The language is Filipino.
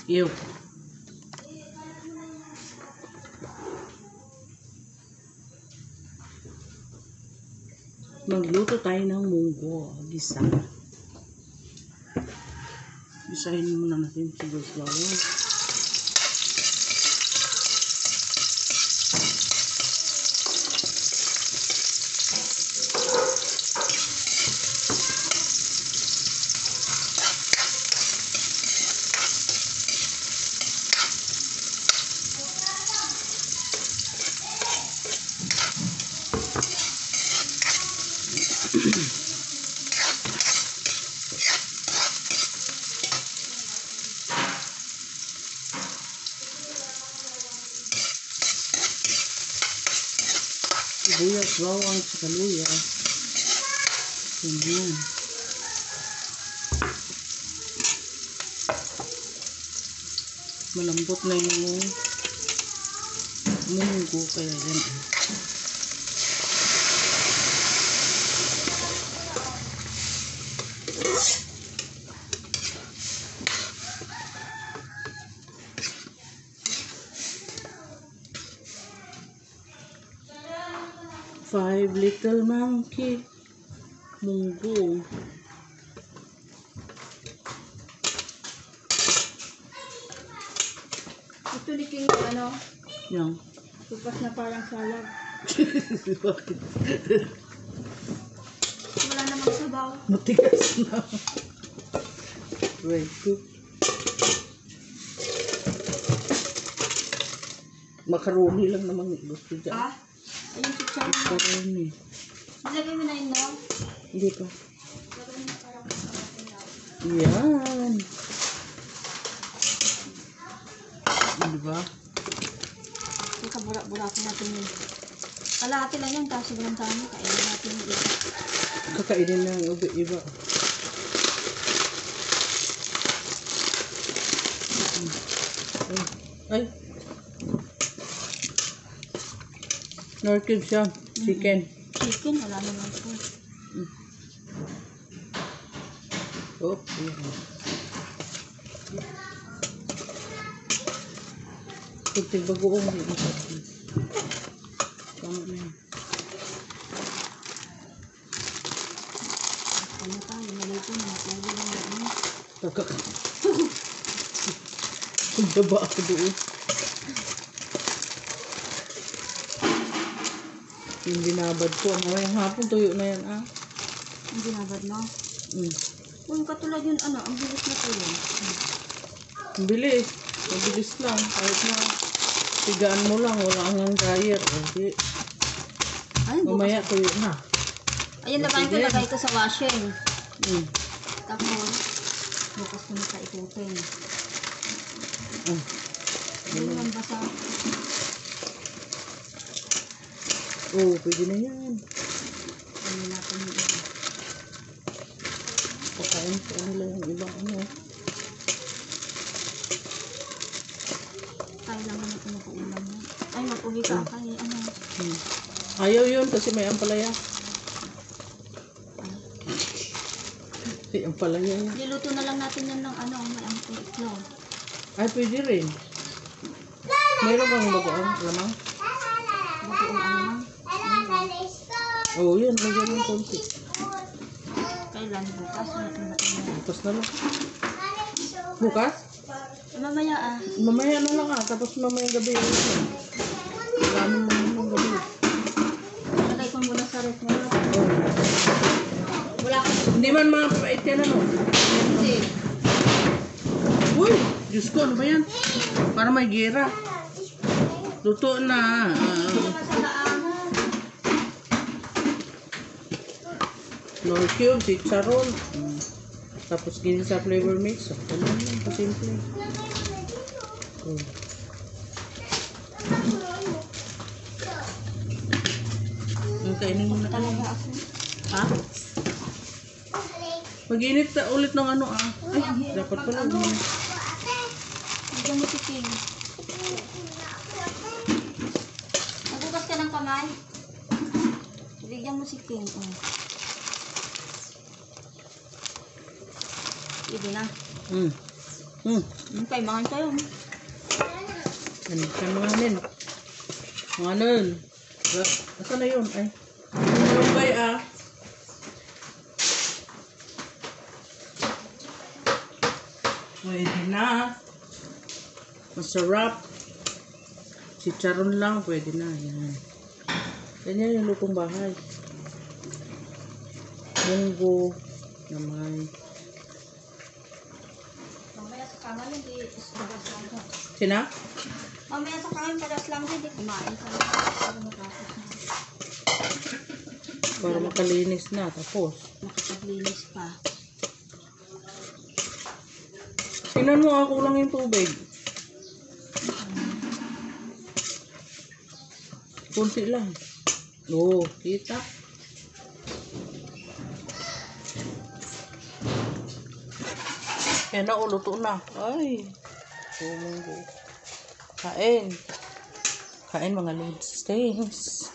Ew. Magluto tayo ng munggo. Gisa. Gisahin muna natin si flour. Sibuyas, bawang, saka luya. Yan. Malambot na yung munggo kaya yan. 5 little monkey munggo. Ito ni King ano? Yan. Tupas na parang salad. Bakit? Wala namang sabaw. Matigas na. Wait. Macaroni lang naman gusto dyan. Ah? Ayun si Chang. Macaroni. Nilagay mo na yun daw? Hindi pa. Lagay mo na parang sarapin daw. Yan. Diba? Ika, burak-burakin natin yun. Kalahati lang yan, tapos sobrang dami. Kainin natin yung iba. Kakainin na yung iba. Ay. Norkid siya. Chicken. Chicken, wala naman po. Oh, yan. Kunting bagoong. Tama na yan. Ano tayo, malito na. Lagi lang yan. Pagdaba ako doon. Yung binabad ko. Ngayong hapon, tuyo na yan, ah. Ang binabad mo? Kung katulad yun, ano, ang bilis na po yun. Ang bilis. Mabilis lang. Kahit na tigaan mo lang. Wala kang dryer. Hindi. Ay, Mamaya tuyo na. ayun, lagay ko sa washing. Tapos, bukas ko na sa ikutin. Hindi naman basa. Oh, pwede na yan. Ano natin yung iba. Pakain ko nila yung ibang ano. Tayo lang naman ito mag-uulam mo. Ay, mag-uwi ka kay ano. Ayaw yun kasi may ampalaya. May ampalaya yan. Niluto na lang natin yan ng ano, may itlog. Ay, pwede rin. Meron bang bagoong lamang? Bagoong ano lang. Oo, yan. Lagyan ng konti. Kailan bukas natin natin yan. Bukas na lang. Bukas? Mamaya ah. Mamaya na lang ah. Tapos mamaya gabi. Marami mo naman gabi. Lagay ko muna sa ref mo. Wala ka. Hindi man mga papait yan ano. Kasi, Uy! Diyos ko, ano ba yan? Para may gira. Luto na. Nor cube, chicharon. Tapos gini sa flavor mix. Ano yan? Pasimple. Ang kainin mo na. talaga ako. Ha? Mag-init na ulit ng ano ah. Ay, dapat pala. Bigyan mo si King. Nagugas ka ng kamay. Bigyan mo si King. Oh. Ibi na. Hintay, mga tayo. Ano mga nin? Mga nin. Nasaan na yun? Ay. Malunggay ah. Pwede na. Masarap. Chicharon lang. Pwede na. Yan. Ganyan yung lutong bahay. Munggo. Naman. Mamaya sa kanan, hindi isdagas lang ko. Sina? Mamaya sa kanan, padas lang din. Hindi kumain ka lang. Para matapos na. Para makalinis na. Tapos. Makapaglinis pa. Tingnan mo ako lang yung tubig. Kunti lang. Oo, kita. Yan na, luto na. Ay. Munggo. Kain. Kain mga lods. Thanks.